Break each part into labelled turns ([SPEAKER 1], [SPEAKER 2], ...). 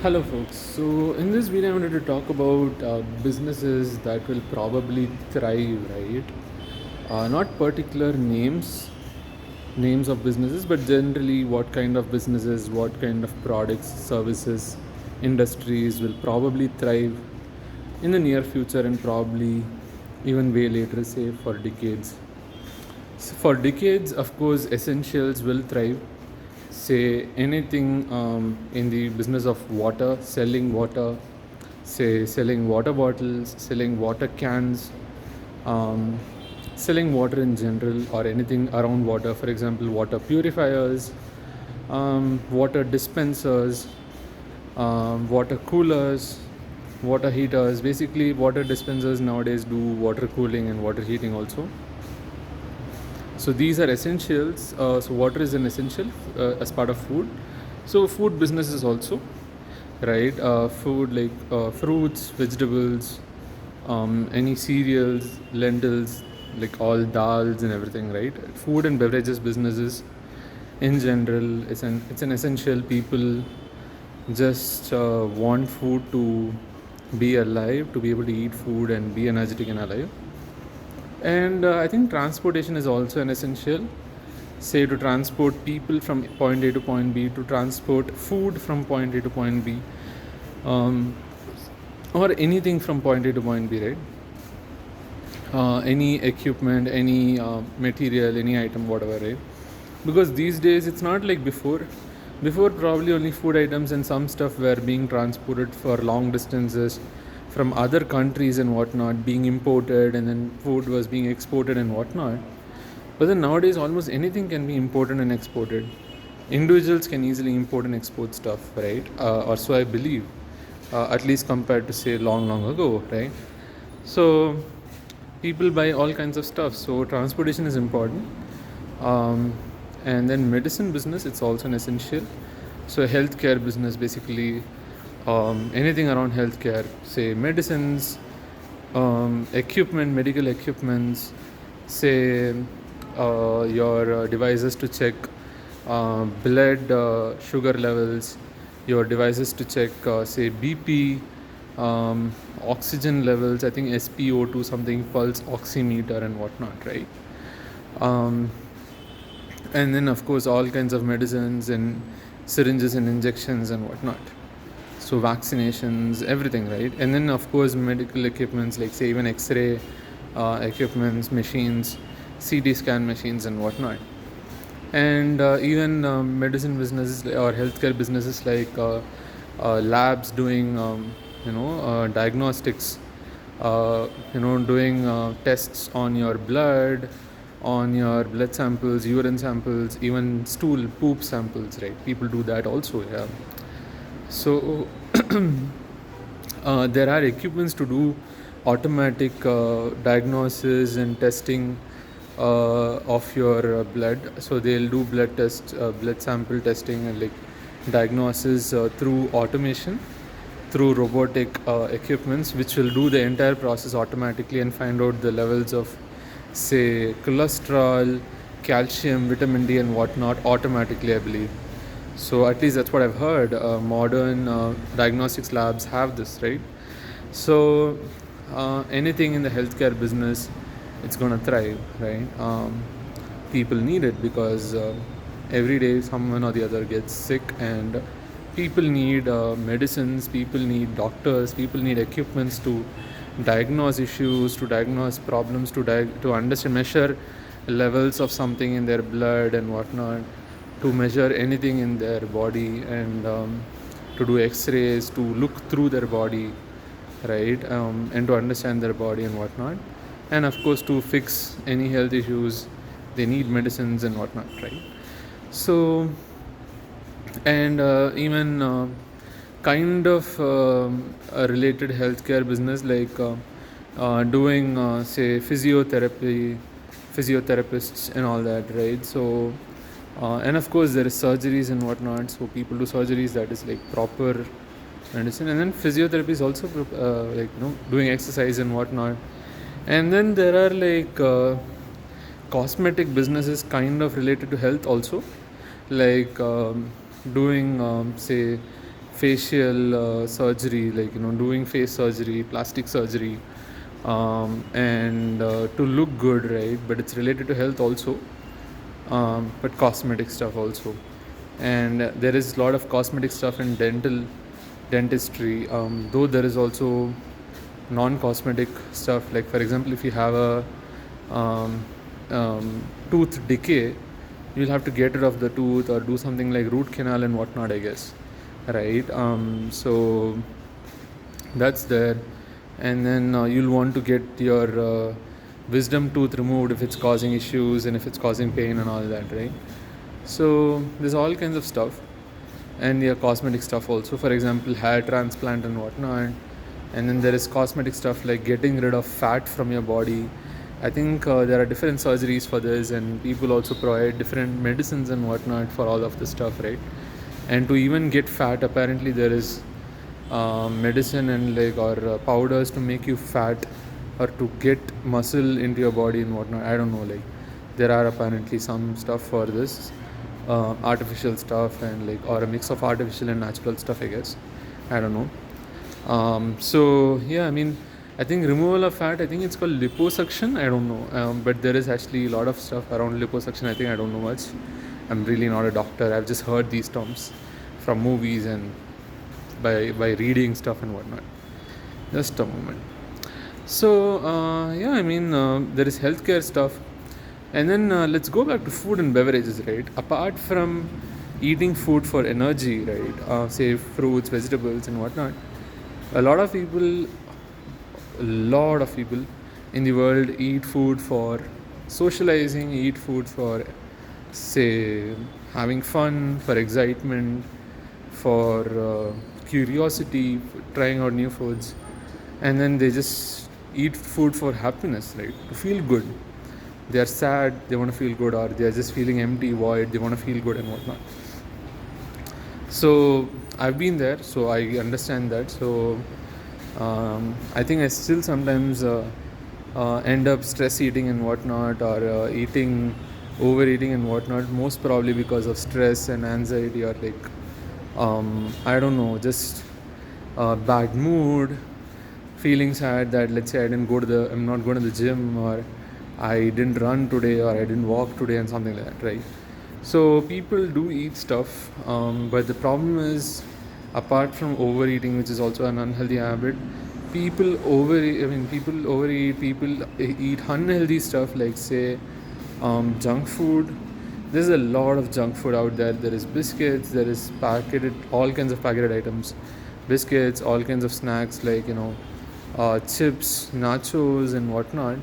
[SPEAKER 1] Hello, folks. So, in this video, I wanted to talk about businesses that will probably thrive, right? Not particular names of businesses, but generally what kind of businesses, what kind of products, services, industries will probably thrive in the near future and probably even way later, say for decades. So for decades, of course, essentials will thrive. Say anything in the business of water, selling water, say selling water bottles, selling water cans, um, selling water in general, or anything around water. For example, water purifiers, water dispensers, water coolers, water heaters. Basically, water dispensers nowadays do water cooling and water heating also. So these are essentials. So water is an essential as part of food. So food businesses also, right? Food like fruits, vegetables, any cereals, lentils, like all dals and everything, right? Food and beverages businesses in general, it's an essential. People just want food to be alive, to be able to eat food and be energetic and alive. And I think transportation is also an essential. Say to transport people from point A to point B, to transport food from point A to point B, um, or anything from point A to point B, right? Any equipment, any material, any item, whatever, right? Because these days it's not like before. Before, probably only food items and some stuff were being transported for long distances from other countries and whatnot, being imported, and then food was being exported and whatnot. But then nowadays, almost anything can be imported and exported. Individuals can easily import and export stuff, right? Or so I believe, at least compared to say long ago, right? So people buy all kinds of stuff. So transportation is important. Um, and then medicine business, it's also an essential. So healthcare business, basically anything around healthcare, say medicines, equipment, medical equipments, say your devices to check blood sugar levels, your devices to check say BP, oxygen levels, I think SpO2, something, pulse oximeter and whatnot, right? um, and then of course all kinds of medicines and syringes and injections and whatnot. So vaccinations, everything, right? And then of course medical equipments, like say even x-ray equipments, machines, CT scan machines and whatnot. And even medicine businesses or healthcare businesses like labs doing diagnostics, doing tests on your blood, on your blood samples, urine samples, even stool, poop samples, right? People do that also, yeah. So there are equipments to do automatic diagnosis and testing of your blood. So they'll do blood test, blood sample testing, and like diagnosis through automation, through robotic equipments, which will do the entire process automatically and find out the levels of, say, cholesterol, calcium, vitamin D, and whatnot automatically, I believe. So at least that's what I've heard. Modern diagnostics labs have this, right? So anything in the healthcare business, it's gonna thrive, right? People need it because every day someone or the other gets sick, and people need medicines, people need doctors, people need equipments to diagnose issues, to diagnose problems, to understand, measure levels of something in their blood and whatnot, to measure anything in their body, and to do x-rays, to look through their body, right? And to understand their body and whatnot. And of course, to fix any health issues, they need medicines and whatnot, right? So, and even kind of a related healthcare business, like doing say physiotherapists and all that, right? So and of course there is surgeries and whatnot, so people do surgeries, that is like proper medicine. And then physiotherapy is also doing exercise and whatnot. And then there are like cosmetic businesses kind of related to health also, like doing say facial surgery, like doing face surgery, plastic surgery, and to look good, right? But it's related to health also, but cosmetic stuff also. And there is a lot of cosmetic stuff in dentistry, though there is also non-cosmetic stuff. Like for example, if you have a um, tooth decay, you'll have to get rid of the tooth or do something like root canal and whatnot, I guess, right? So that's there. And then you'll want to get your wisdom tooth removed if it's causing issues and if it's causing pain and all that, right? So there's all kinds of stuff. And yeah, cosmetic stuff also, for example, hair transplant and whatnot. And then there is cosmetic stuff like getting rid of fat from your body. I think there are different surgeries for this, and people also provide different medicines and whatnot for all of this stuff, right? And to even get fat, apparently there is medicine and like or powders to make you fat or to get muscle into your body and whatnot. I don't know, like there are apparently some stuff for this, artificial stuff and like or a mix of artificial and natural stuff, I guess. I don't know. So yeah, I mean, I think removal of fat, I think it's called liposuction. I don't know, but there is actually a lot of stuff around liposuction. I think I don't know much. I'm really not a doctor. I've just heard these terms from movies and by reading stuff and whatnot. Just a moment. So yeah, I mean, there is healthcare stuff, and then let's go back to food and beverages, right? Apart from eating food for energy, right? Say fruits, vegetables, and whatnot. A lot of people in the world eat food for socializing, eat food for, say, having fun, for excitement, for curiosity, for trying out new foods, and then they just eat food for happiness, right? To feel good. They are sad, they want to feel good, or they are just feeling empty, void, they want to feel good and whatnot. So I've been there, so I understand that. So I think I still sometimes end up stress eating and whatnot, or overeating and whatnot, most probably because of stress and anxiety, or like I don't know, just bad mood, feeling sad that, let's say, I'm not going to the gym, or I didn't run today, or I didn't walk today, and something like that, right? So people do eat stuff, but the problem is, apart from overeating, which is also an unhealthy habit, people overeat. People eat unhealthy stuff, like say junk food. There's a lot of junk food out there. There is biscuits. There is all kinds of packet items, biscuits, all kinds of snacks like chips, nachos, and whatnot.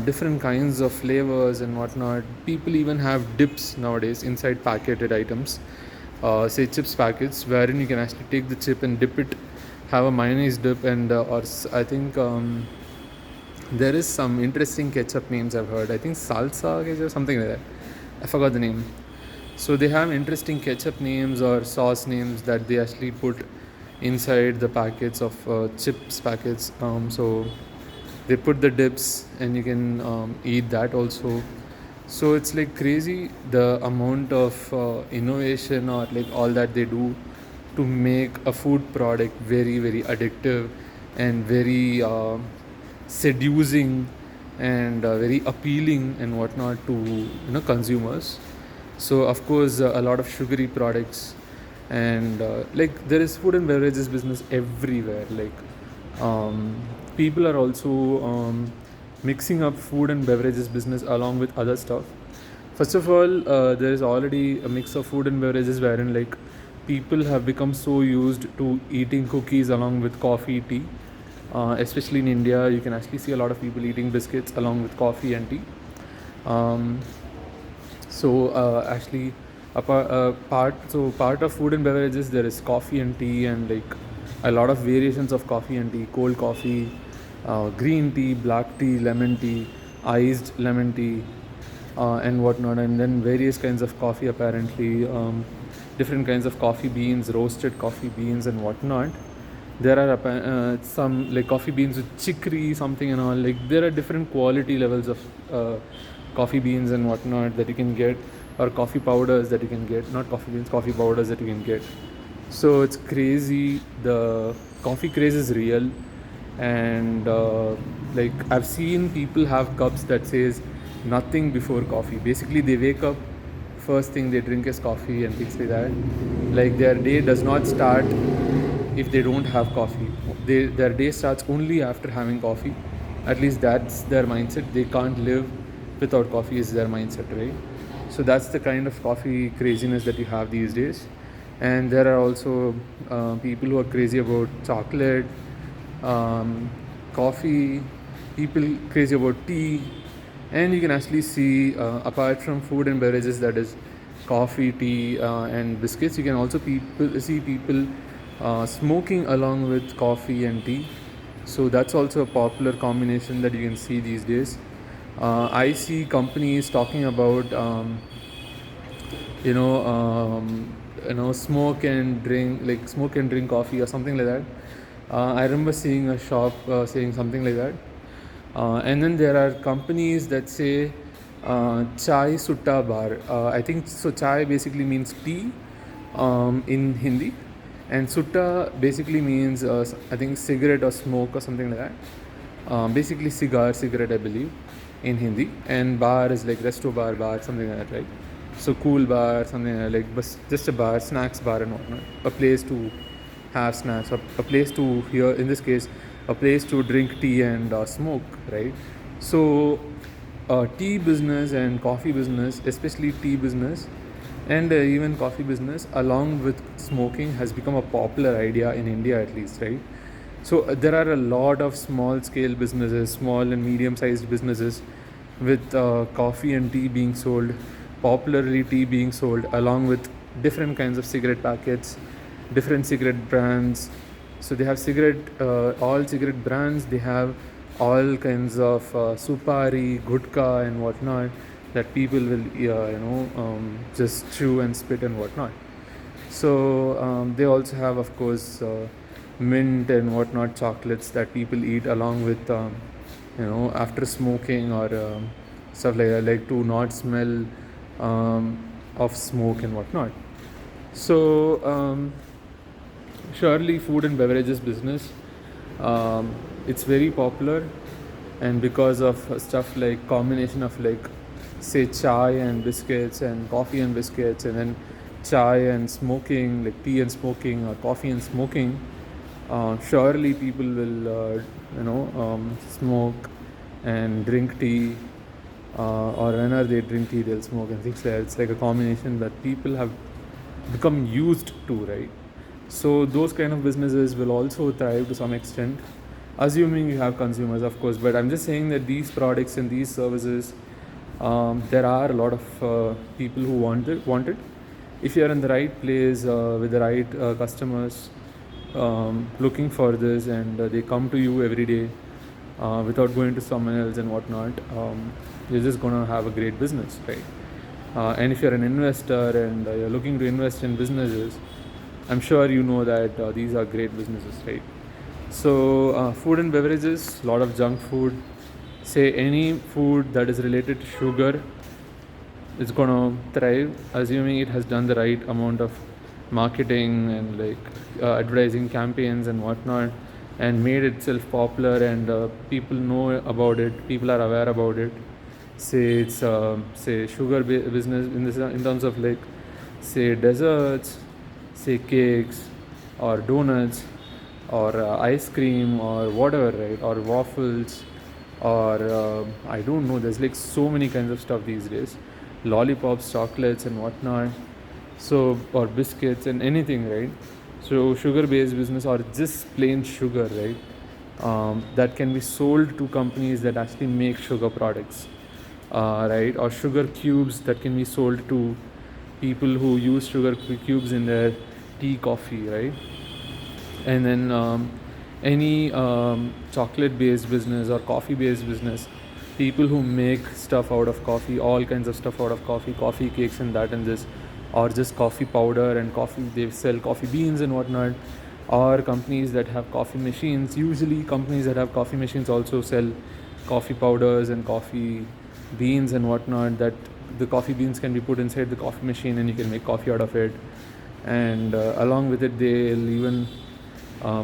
[SPEAKER 1] Different kinds of flavors and whatnot. People even have dips nowadays inside packeted items, say chips packets, wherein you can actually take the chip and dip it, have a mayonnaise dip, and I think there is some interesting ketchup names I've heard. I think salsa ketchup, something like that. I forgot the name. So they have interesting ketchup names or sauce names that they actually put inside the packets of chips packets. So they put the dips and you can eat that also. So it's like crazy the amount of innovation or like all that they do to make a food product very very addictive and very seducing and very appealing and whatnot to consumers. So of course a lot of sugary products, and like there is food and beverages business everywhere. Like people are also mixing up food and beverages business along with other stuff. First of all, there is already a mix of food and beverages wherein like people have become so used to eating cookies along with coffee, tea. Especially in India, you can actually see a lot of people eating biscuits along with coffee and tea. Actually, part of food and beverages, there is coffee and tea, and like a lot of variations of coffee and tea: cold coffee, green tea, black tea, lemon tea, iced lemon tea, and whatnot. And then various kinds of coffee, apparently, different kinds of coffee beans, roasted coffee beans, and whatnot. There are some like coffee beans with chicory something and all. Like there are different quality levels of coffee beans and whatnot that you can get, or coffee powders that you can get. Not coffee beans, coffee powders that you can get. So it's crazy. The coffee craze is real, and like I've seen people have cups that says nothing before coffee. Basically, they wake up, first thing they drink is coffee and things like that. Like their day does not start if they don't have coffee. Their day starts only after having coffee. At least that's their mindset. They can't live without coffee is their mindset, right? So that's the kind of coffee craziness that you have these days. And there are also people who are crazy about chocolate, um, coffee, people crazy about tea, and you can actually see apart from food and beverages, that is coffee, tea, and biscuits, you can also see people smoking along with coffee and tea. So that's also a popular combination that you can see these days. I see companies talking about you know smoke and drink coffee or something like that. I remember seeing a shop saying something like that. And then there are companies that say chai sutta bar. I think so. Chai basically means tea in Hindi, and sutta basically means I think cigarette or smoke or something like that. Basically cigarette, I believe, in Hindi. And bar is like resto bar, something like that, right? So cool bar, something like just a bar, snacks bar and whatnot. A place to have snacks, a place to, here in this case, a place to drink tea and smoke, right? So tea business and coffee business, especially tea business and even coffee business, along with smoking, has become a popular idea in India, at least, right? So there are a lot of small scale businesses, small and medium sized businesses, with coffee and tea being sold, popularly tea being sold, along with different kinds of cigarette packets, different cigarette brands. So they have all cigarette brands. They have all kinds of supari, gutka, and whatnot that people will, just chew and spit and whatnot. So they also have, of course, mint and whatnot chocolates that people eat along with, after smoking or stuff like that, like to not smell of smoke and whatnot. So surely food and beverages business, it's very popular, and because of stuff like combination of, like, say chai and biscuits and coffee and biscuits, and then chai and smoking, like tea and smoking or coffee and smoking, surely people will smoke and drink tea, or whenever they drink tea they'll smoke and things like that. It's like a combination that people have become used to, right? So those kind of businesses will also thrive to some extent, assuming you have consumers, of course. But I'm just saying that these products and these services, there are a lot of people who want it. If you are in the right place with the right customers looking for this, and they come to you every day without going to someone else and whatnot, you're just going to have a great business, right? And if you're an investor and you're looking to invest in businesses, I'm sure you know that these are great businesses, right? So food and beverages, a lot of junk food. Say any food that is related to sugar is going to thrive, assuming it has done the right amount of marketing and, like, advertising campaigns and whatnot, and made itself popular, and people know about it, people are aware about it. Say it's say business in this, in terms of, like, say desserts, say cakes or donuts or ice cream or whatever, right? Or waffles, or I don't know, there's like so many kinds of stuff these days, lollipops, chocolates and whatnot. So, or biscuits and anything, right? So sugar based business, or just plain sugar, right? That can be sold to companies that actually make sugar products, right? Or sugar cubes that can be sold to people who use sugar cubes in their tea, coffee, right? And then any chocolate based business or coffee based business, people who make stuff out of coffee, all kinds of stuff out of coffee cakes and that and this, or just coffee powder and coffee, they sell coffee beans and whatnot. Or companies that have coffee machines, usually companies that have coffee machines also sell coffee powders and coffee beans and whatnot, that the coffee beans can be put inside the coffee machine and you can make coffee out of it. and along with it they'll even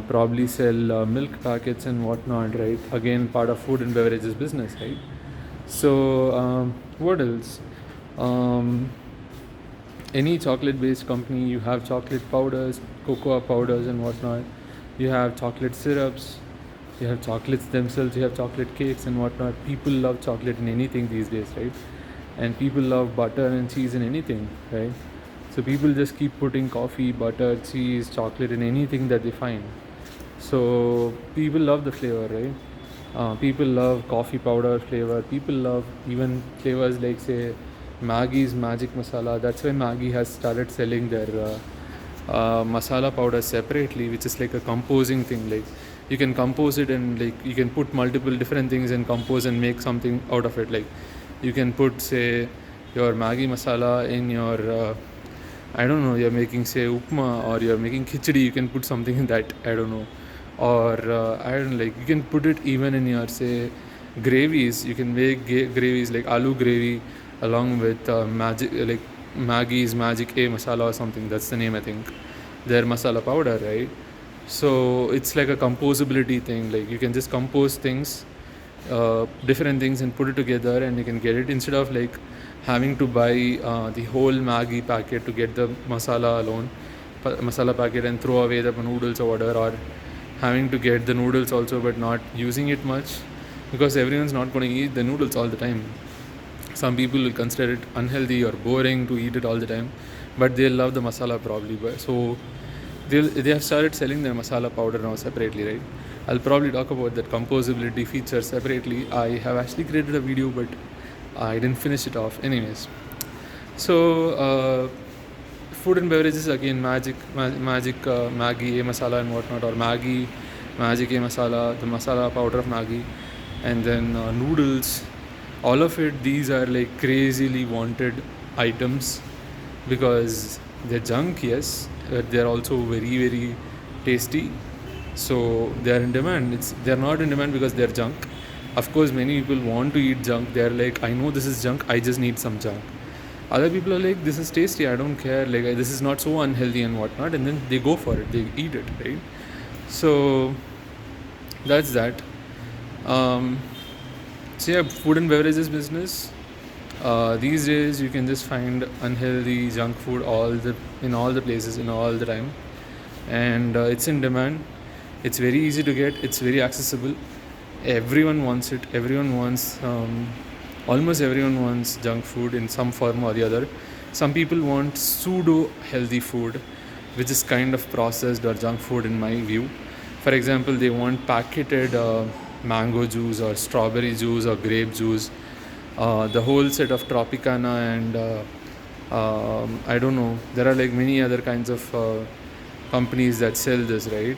[SPEAKER 1] probably sell milk packets and whatnot, right? Again, part of food and beverages business, right? So what else? um, any chocolate based company, you have chocolate powders, cocoa powders and whatnot, you have chocolate syrups, you have chocolates themselves, you have chocolate cakes and whatnot. People love chocolate in anything these days, right? And people love butter and cheese in anything, right? So people just keep putting coffee, butter, cheese, chocolate in anything that they find. So people love the flavor, right? People love coffee powder flavor. People love even flavors like, say, Maggie's Magic Masala. That's why Maggie has started selling their masala powder separately, which is like a composing thing. Like you can compose it and like you can put multiple different things and compose and make something out of it. Like you can put, say, your Maggi masala in your I don't know, you're making, say, upma, or you're making khichdi, you can put something in that, I don't know. Or I don't, like, you can put it even in your, say, gravies. You can make gravies like aloo gravy along with magic, like Maggie's Magic A Masala or something. That's the name, I think. Their masala powder, right? So it's like a composability thing. Like you can just compose things, different things, and put it together, and you can get it instead of like having to buy the whole Maggi packet to get the masala alone, masala packet, and throw away the noodles or whatever, or having to get the noodles also but not using it much, because everyone's not going to eat the noodles all the time. Some people will consider it unhealthy or boring to eat it all the time, but they'll love the masala probably. But so they have started selling their masala powder now separately, right? I'll probably talk about that composability feature separately. I have actually created a video, but I didn't finish it off. Anyways, so food and beverages, again, magic Maggi A Masala and whatnot, or Maggi Magic A Masala, the masala powder of Maggi, and then noodles. All of it, these are like crazily wanted items because they're junk, yes, but they're also very, very tasty. So they're in demand. They're not in demand because they're junk. Of course, many people want to eat junk. They're like, I know this is junk, I just need some junk. Other people are like, this is tasty, I don't care, like this is not so unhealthy and whatnot, and then they go for it, they eat it, right? So that's that. So yeah, food and beverages business. These days you can just find unhealthy junk food in all the places, in all the time, and it's in demand. It's very easy to get. It's very accessible. Everyone wants it. Almost everyone wants junk food in some form or the other. Some people want pseudo healthy food, which is kind of processed or junk food in my view. For example, they want packeted mango juice or strawberry juice or grape juice, the whole set of Tropicana, and I don't know, there are like many other kinds of companies that sell this, right?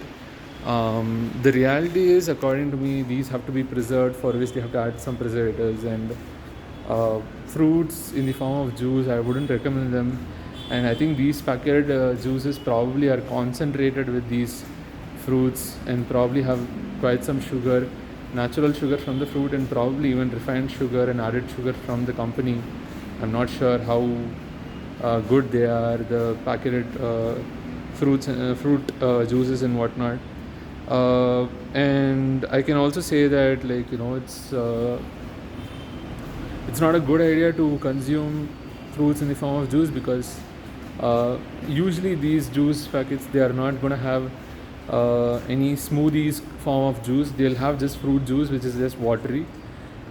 [SPEAKER 1] The reality is, according to me, these have to be preserved, for which they have to add some preservatives, and fruits in the form of juice, I wouldn't recommend them. And I think these packet juices probably are concentrated with these fruits and probably have quite some sugar, natural sugar from the fruit, and probably even refined sugar and added sugar from the company. I'm not sure how good they are, the packeted fruit juices and whatnot. And I can also say that, like, it's not a good idea to consume fruits in the form of juice, because usually these juice packets, they are not going to have any smoothies form of juice. They'll have just fruit juice, which is just watery.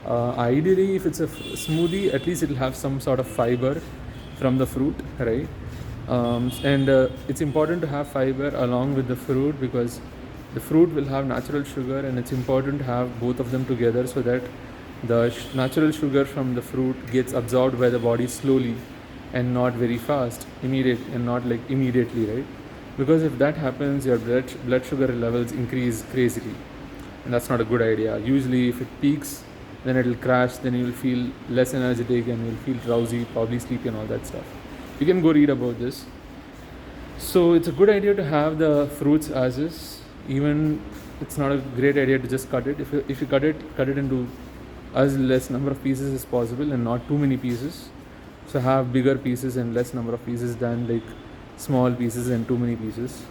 [SPEAKER 1] Ideally, if it's a smoothie, at least it'll have some sort of fiber from the fruit, right? And it's important to have fiber along with the fruit, because the fruit will have natural sugar, and it's important to have both of them together so that the natural sugar from the fruit gets absorbed by the body slowly and not very fast, immediately, right? Because if that happens, your blood sugar levels increase crazily, and that's not a good idea. Usually if it peaks, then it'll crash, then you'll feel less energetic and you'll feel drowsy, probably sleepy and all that stuff. You can go read about this. So it's a good idea to have the fruits as is. Even it's not a great idea to just cut it. If you cut it into as less number of pieces as possible and not too many pieces. So have bigger pieces and less number of pieces than like small pieces and too many pieces.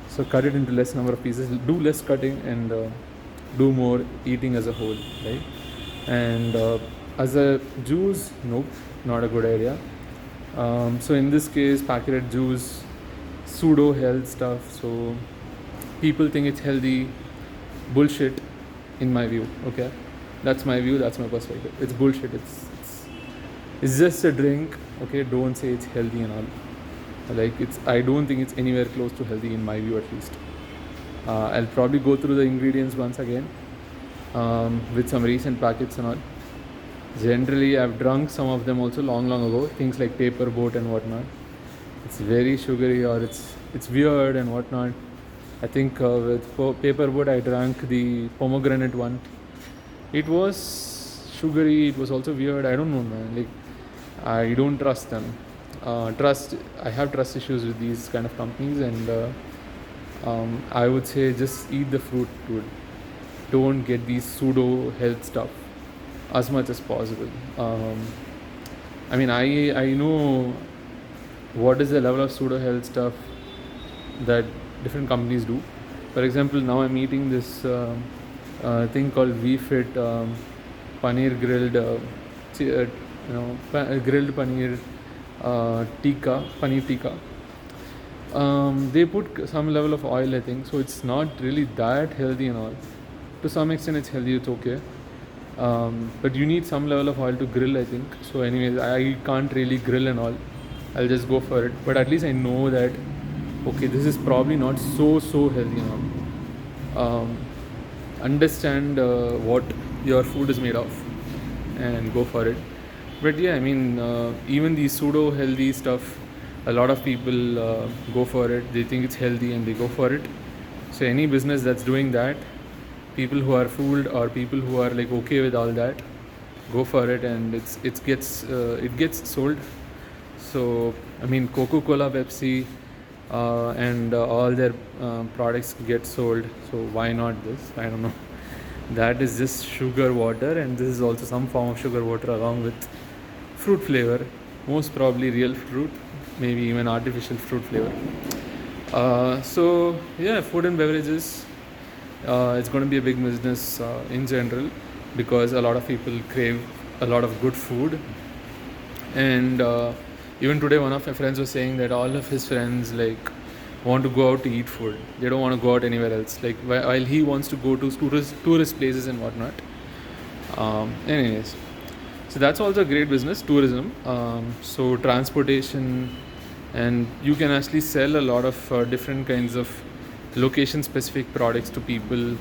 [SPEAKER 1] So cut it into less number of pieces, do less cutting, and do more eating as a whole, right? And as a juice, nope, not a good idea. So in this case, packet juice, pseudo health stuff. So people think it's healthy, bullshit, in my view. Okay, that's my view. That's my perspective. It's bullshit. It's just a drink. Okay, don't say it's healthy and all. Like I don't think it's anywhere close to healthy in my view, at least. I'll probably go through the ingredients once again with some recent packets and all. Generally, I've drunk some of them also long ago. Things like paper boat and whatnot. It's very sugary, or it's weird and whatnot. I think with paper boat, I drank the pomegranate one. It was sugary. It was also weird. I don't know, man. Like, I don't trust them. I have trust issues with these kind of companies, and I would say just eat the fruit, dude. Don't get these pseudo health stuff as much as possible. I mean, I know what is the level of pseudo health stuff that different companies do. For example, now I'm eating this thing called VFit paneer grilled, grilled paneer paneer tikka. They put some level of oil, I think, so it's not really that healthy and all. To some extent, it's healthy, it's okay. But you need some level of oil to grill, I think. So anyways, I can't really grill and all. I'll just go for it. But at least I know that, okay, this is probably not so healthy and all. Understand what your food is made of and go for it. But yeah, I mean, even the pseudo healthy stuff, a lot of people go for it. They think it's healthy and they go for it. So any business that's doing that, people who are fooled or people who are like okay with all that, go for it, and it gets sold. So I mean, Coca-Cola, Pepsi, and all their products get sold. So why not this? I don't know. That is just sugar water, and this is also some form of sugar water along with fruit flavor, most probably real fruit, maybe even artificial fruit flavor. So yeah, food and beverages, it's going to be a big business in general, because a lot of people crave a lot of good food. And even today, one of my friends was saying that all of his friends like want to go out to eat food. They don't want to go out anywhere else. Like while he wants to go to tourist places and whatnot. Anyways, so that's also a great business, tourism. So transportation, and you can actually sell a lot of different kinds of location-specific products to people.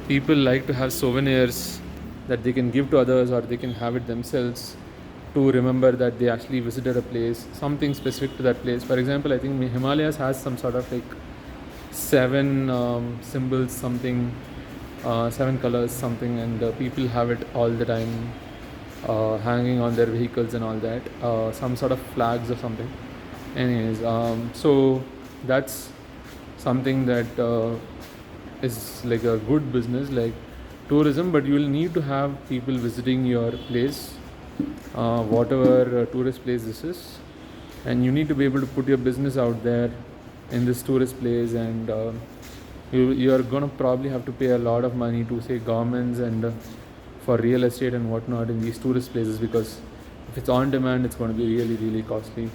[SPEAKER 1] People like to have souvenirs that they can give to others, or they can have it themselves to remember that they actually visited a place, something specific to that place. For example, I think Himalayas has some sort of like 7 symbols, something, 7 colors, something, and people have it all the time, hanging on their vehicles and all that, some sort of flags or something. Anyways, so that's something that is like a good business, like tourism. But you will need to have people visiting your place, whatever tourist place this is, and you need to be able to put your business out there in this tourist place. And you are going to probably have to pay a lot of money to, say, governments and for real estate and whatnot in these tourist places, because if it's on demand, it's going to be really costly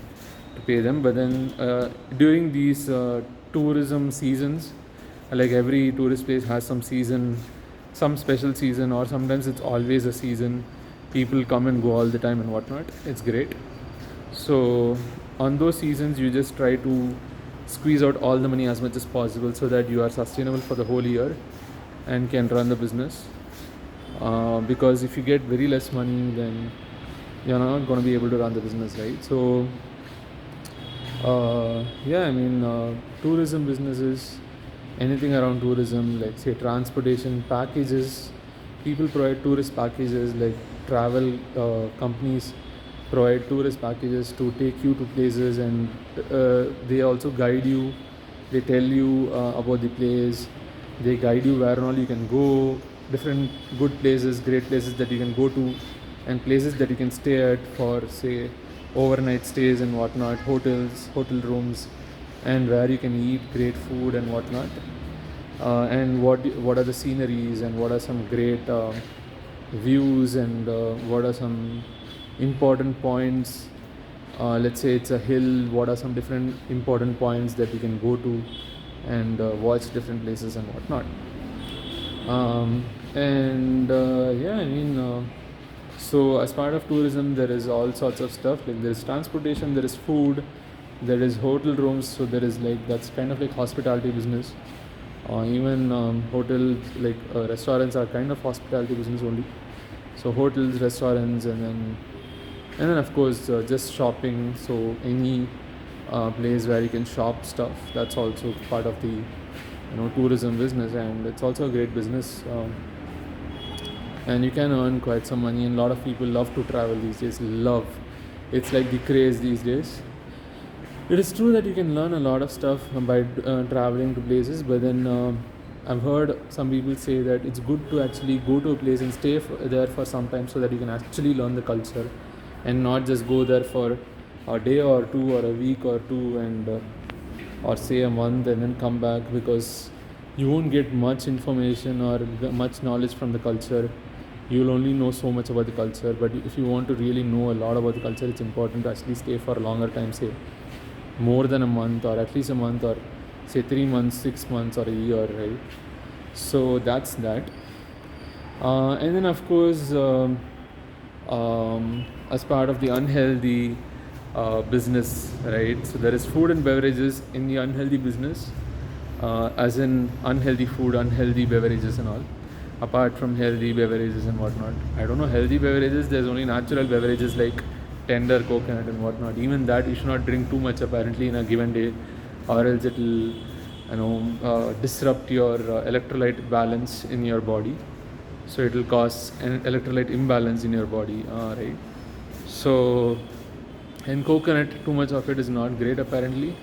[SPEAKER 1] to pay them. But then during these tourism seasons, like every tourist place has some season, some special season, or sometimes it's always a season. People come and go all the time and whatnot. It's great. So on those seasons, you just try to squeeze out all the money as much as possible, so that you are sustainable for the whole year and can run the business. Because if you get very less money, then you're not going to be able to run the business, right? So yeah, I mean, tourism businesses, anything around tourism, like say transportation packages, people provide tourist packages, like travel companies provide tourist packages to take you to places, and they also guide you. They tell you about the place. They guide you where and all you can go, different good places, great places that you can go to, and places that you can stay at for, say, overnight stays and whatnot, hotels, hotel rooms, and where you can eat great food and whatnot, and what are the sceneries and what are some great views, and what are some important points. Let's say it's a hill, what are some different important points that you can go to and watch different places and whatnot. And yeah, I mean, so as part of tourism, there is all sorts of stuff. Like there is transportation, there is food, there is hotel rooms. So there is like that's kind of like hospitality business. Even hotels, like restaurants, are kind of hospitality business only. So hotels, restaurants, and then of course just shopping. So any place where you can shop stuff, that's also part of the tourism business, and it's also a great business. And you can earn quite some money, and a lot of people love to travel these days. Love, it's like the craze these days. It is true that you can learn a lot of stuff by traveling to places, but then I've heard some people say that it's good to actually go to a place and stay there for some time, so that you can actually learn the culture, and not just go there for a day or two or a week or two, and or say a month, and then come back, because you won't get much information or much knowledge from the culture. You'll only know so much about the culture, but if you want to really know a lot about the culture, it's important to actually stay for a longer time, say more than a month, or at least a month, or say 3 months, 6 months, or a year, right? So that's that. And then of course, as part of the unhealthy business, right? So there is food and beverages in the unhealthy business, as in unhealthy food, unhealthy beverages and all. Apart from healthy beverages and whatnot, I don't know, healthy beverages, there's only natural beverages like tender coconut and whatnot. Even that you should not drink too much apparently in a given day, or else it will disrupt your electrolyte balance in your body. So it will cause an electrolyte imbalance in your body, right? So, and coconut, too much of it is not great apparently.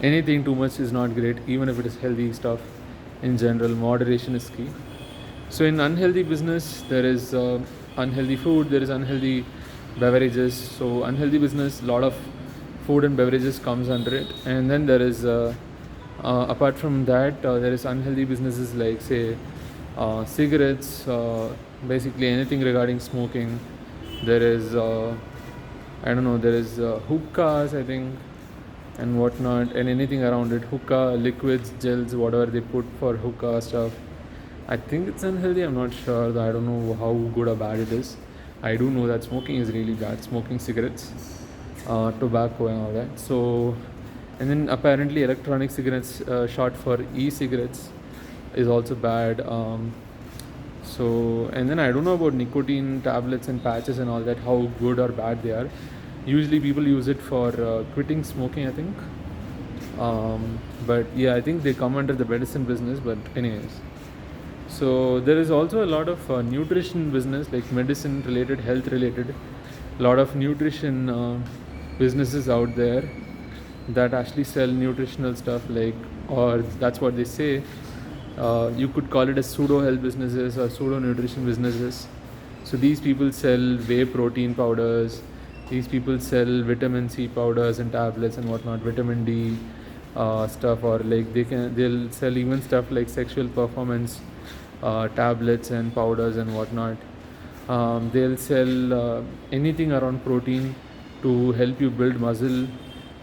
[SPEAKER 1] Anything too much is not great, even if it is healthy stuff. In general, moderation is key. So in unhealthy business, there is unhealthy food, there is unhealthy beverages. So unhealthy business, a lot of food and beverages comes under it. And then there is apart from that, there is unhealthy businesses like, say, cigarettes, basically anything regarding smoking. There is I don't know, there is hookahs, I think, and whatnot, and anything around it, hookah, liquids, gels, whatever they put for hookah stuff. I think it's unhealthy, I'm not sure. I don't know how good or bad it is. I do know that smoking is really bad, smoking cigarettes, tobacco and all that. So, and then apparently electronic cigarettes, short for e-cigarettes, is also bad. So, and then I don't know about nicotine tablets and patches and all that, how good or bad they are. Usually people use it for quitting smoking, I think. But yeah, I think they come under the medicine business, but anyways. So there is also a lot of nutrition business, like medicine related, health related. A lot of nutrition businesses out there that actually sell nutritional stuff, like, or that's what they say. You could call it as pseudo health businesses or pseudo nutrition businesses. So these people sell whey protein powders. These people sell vitamin C powders and tablets and whatnot, vitamin D stuff, or like they'll sell even stuff like sexual performance tablets and powders and whatnot. They'll sell anything around protein to help you build muscle.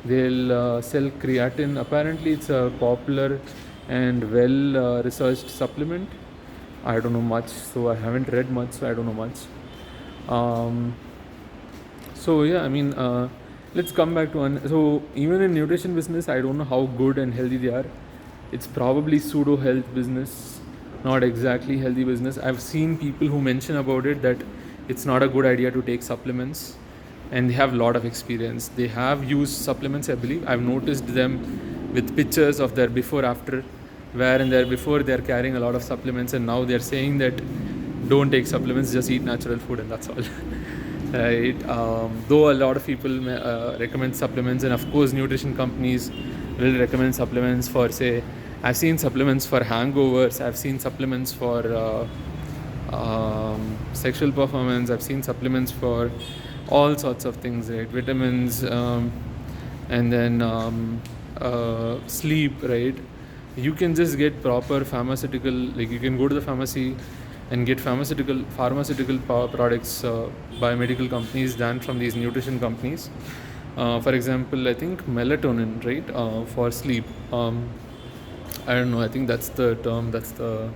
[SPEAKER 1] They'll sell creatine. Apparently, it's a popular and well researched supplement. I don't know much, so I haven't read much, so I don't know much. So yeah, I mean, let's come back to so even in nutrition business, I don't know how good and healthy they are. It's probably pseudo health business, not exactly healthy business. I've seen people who mention about it that it's not a good idea to take supplements, and they have a lot of experience. They have used supplements, I believe. I've noticed them with pictures of their before after, where in their before they're carrying a lot of supplements, and now they're saying that don't take supplements, just eat natural food, and that's all. Right? Though a lot of people recommend supplements, and of course nutrition companies will recommend supplements for, say, I've seen supplements for hangovers, I've seen supplements for sexual performance, I've seen supplements for all sorts of things, right? Vitamins, and then sleep, right? You can just get proper pharmaceutical, like you can go to the pharmacy and get pharmaceutical products, biomedical companies than from these nutrition companies. For example, I think melatonin, right, for sleep. I don't know, I think that's the term, that's the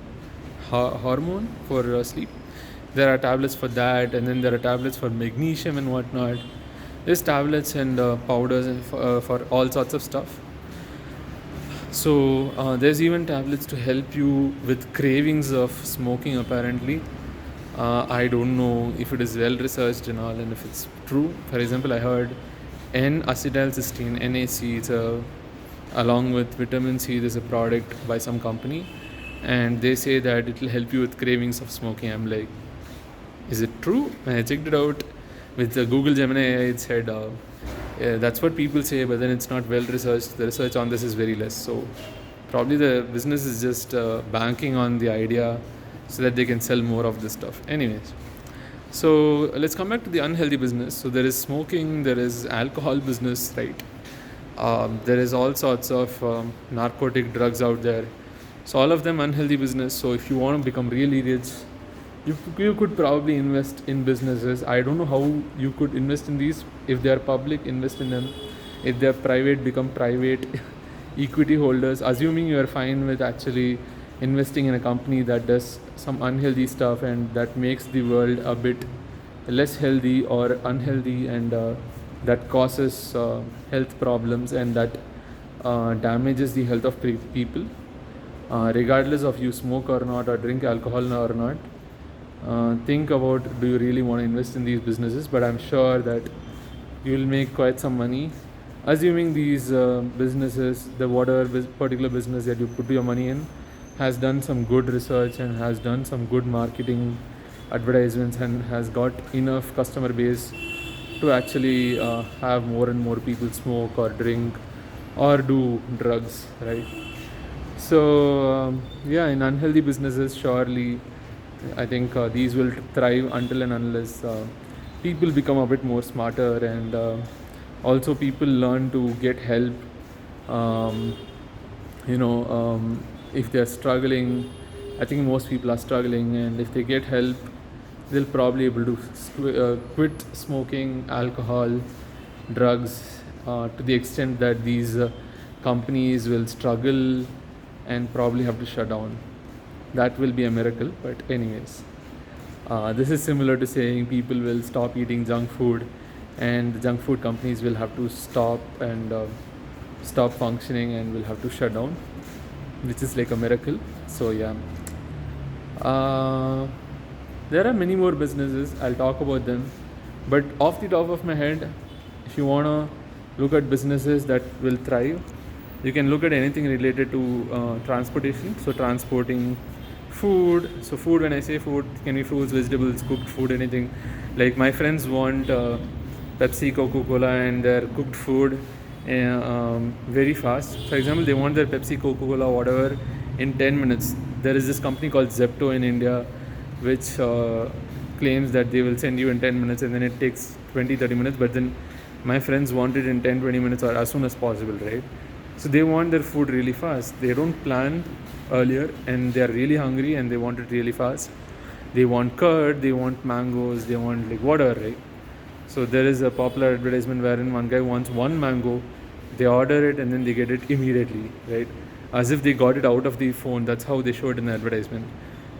[SPEAKER 1] hormone for sleep. There are tablets for that, and then there are tablets for magnesium and whatnot. There's tablets and powders and for all sorts of stuff. So there's even tablets to help you with cravings of smoking. Apparently, I don't know if it is well researched and all, and if it's true. For example, I heard N-acetylcysteine (NAC). It's along with vitamin C. There's a product by some company, and they say that it will help you with cravings of smoking. I'm like, is it true? And I checked it out with the Google Gemini AI. It said yeah, that's what people say, but then it's not well researched. The research on this is very less. So probably the business is just banking on the idea so that they can sell more of this stuff. Anyways, so let's come back to the unhealthy business. So there is smoking, there is alcohol business, right? There is all sorts of narcotic drugs out there. So all of them unhealthy business. So if you want to become really rich, you could probably invest in businesses. I don't know how you could invest in these. If they are public, invest in them. If they are private, become private equity holders, assuming you are fine with actually investing in a company that does some unhealthy stuff and that makes the world a bit less healthy or unhealthy, and that causes health problems, and that damages the health of people, regardless of you smoke or not, or drink alcohol or not. Think about, do you really want to invest in these businesses? But I'm sure that you will make quite some money, assuming these businesses, the whatever particular business that you put your money in, has done some good research and has done some good marketing advertisements and has got enough customer base to actually have more and more people smoke or drink or do drugs, right? So yeah, in unhealthy businesses, surely I think these will thrive until and unless people become a bit more smarter, and also people learn to get help. Um, if they're struggling, I think most people are struggling, and if they get help, they'll probably able to quit smoking, alcohol, drugs, to the extent that these companies will struggle and probably have to shut down. That will be a miracle. But anyways, this is similar to saying people will stop eating junk food, and the junk food companies will have to stop and stop functioning and will have to shut down, which is like a miracle. So yeah, there are many more businesses. I'll talk about them, but off the top of my head, if you wanna look at businesses that will thrive, you can look at anything related to transportation. So transporting food. So food, when I say food, can be fruits, vegetables, cooked food, anything. Like my friends want Pepsi, Coca-Cola and their cooked food very fast. For example, they want their Pepsi, Coca-Cola, whatever, in 10 minutes. There is this company called Zepto in India, which claims that they will send you in 10 minutes, and then it takes 20-30 minutes. But then my friends want it in 10-20 minutes or as soon as possible, right? So they want their food really fast. They don't plan earlier, and they are really hungry and they want it really fast. They want curd, they want mangoes, they want like whatever, right? So there is a popular advertisement wherein one guy wants one mango, they order it and then they get it immediately, right? As if they got it out of the phone. That's how they show it in the advertisement.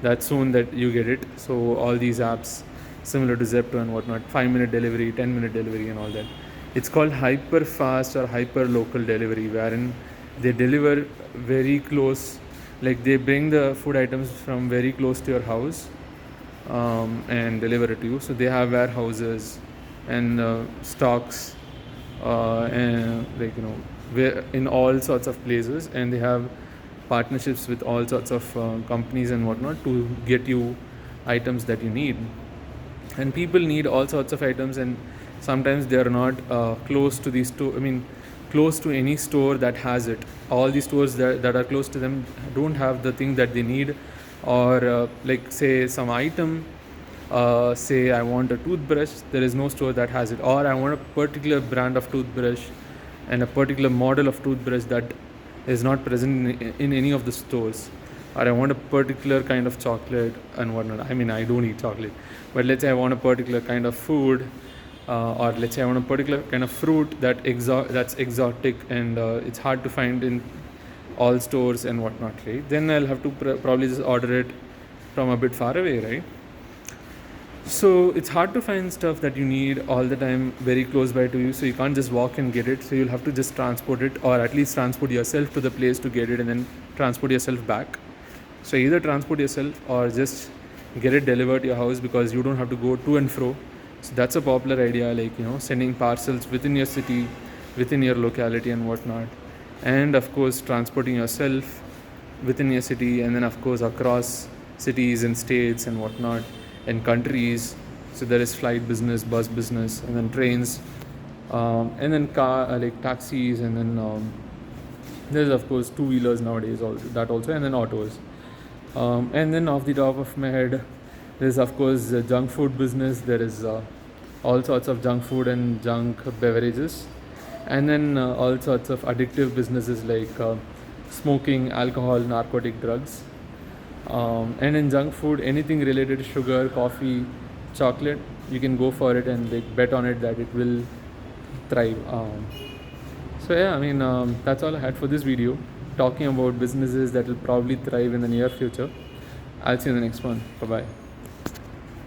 [SPEAKER 1] That soon that you get it. So all these apps similar to Zepto and whatnot, 5-minute delivery, 10-minute delivery and all that. It's called hyper fast or hyper local delivery, wherein they deliver very close, like they bring the food items from very close to your house and deliver it to you. So they have warehouses and stocks and like in all sorts of places, and they have partnerships with all sorts of companies and whatnot to get you items that you need. And people need all sorts of items, and sometimes they are not close to the store. I mean, close to any store that has it. All the stores that are close to them don't have the thing that they need, or like say some item, say I want a toothbrush, there is no store that has it, or I want a particular brand of toothbrush, and a particular model of toothbrush that is not present in any of the stores, or I want a particular kind of chocolate and whatnot. I mean, I don't eat chocolate, but let's say I want a particular kind of food, or let's say I want a particular kind of fruit that's exotic and it's hard to find in all stores and whatnot, right? Then I'll have to probably just order it from a bit far away, right? So it's hard to find stuff that you need all the time very close by to you, so you can't just walk and get it. So you'll have to just transport it, or at least transport yourself to the place to get it and then transport yourself back. So either transport yourself or just get it delivered to your house, because you don't have to go to and fro. So that's a popular idea, like, sending parcels within your city, within your locality and whatnot. And of course transporting yourself within your city, and then of course across cities and states and whatnot, and countries. So there is flight business, bus business, and then trains, and then car, like taxis, and then there's of course two-wheelers nowadays also, and then autos. And then off the top of my head, there's of course the junk food business. There is all sorts of junk food and junk beverages, and then all sorts of addictive businesses like smoking, alcohol, narcotic drugs. And in junk food, anything related to sugar, coffee, chocolate, you can go for it and like bet on it that it will thrive. So yeah, I mean, that's all I had for this video, talking about businesses that will probably thrive in the near future. I'll see you in the next one. Bye bye.